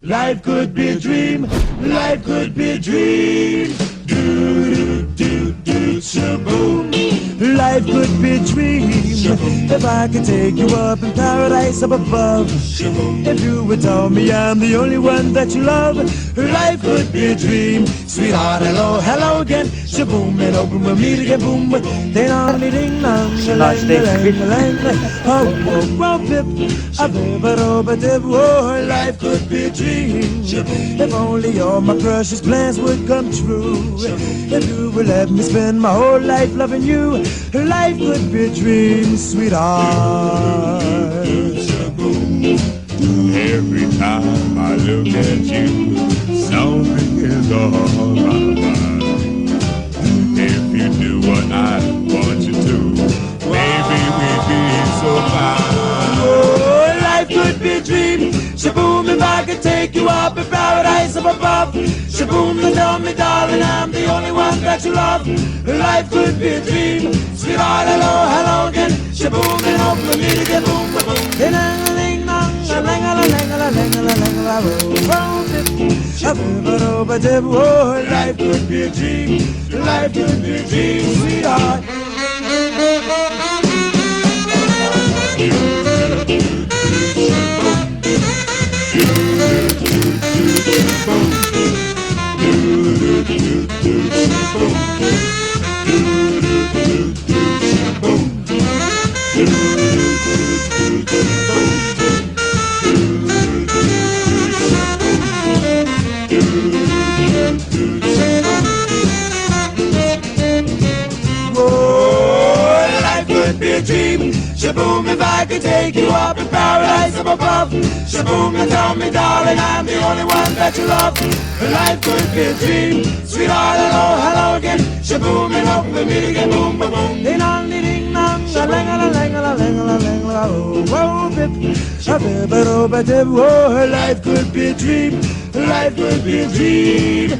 Life could be a dream. Life could be a dream. Do do do do shaboom. Life could be a dream. If I could take you up in paradise up above. If you would tell me I'm the only one that you love. Life could be a dream. Sweetheart, hello, hello again. Shaboom, and open with me to get boom. Ding dong, ding dong, Nice day. oh, oh, oh, pip. Oh, life could be a dream. If only all my precious plans would come true. If you would let me spend my whole life loving you. Life could be a dream, sweetheart. Every time I look at you, something is on my mind. If you do what I want you to, maybe we'd be so fine. Oh, life could be a dream. Shaboom, if I could take you up in paradise up above. Shaboom, and tell me, darling, I'm the only one that you love. Life could be a dream. Sweetheart, hello, hello again. Shaboom, and hope for me to get boom, boom, boom. Oh, life could be a dream. Life could be a dream, sweetheart. Dream. Shaboom, if I could take you up in paradise up above. Shaboom, and tell me, darling, I'm the only one that you love. Life could be a dream. Sweetheart, hello, hello again. Shaboom, and hope for me to get boom, boom, boom. Ding dong, ding dong, la lang la lang la lang la lang la oh, bip, oh, life could be a dream. Life could be a dream.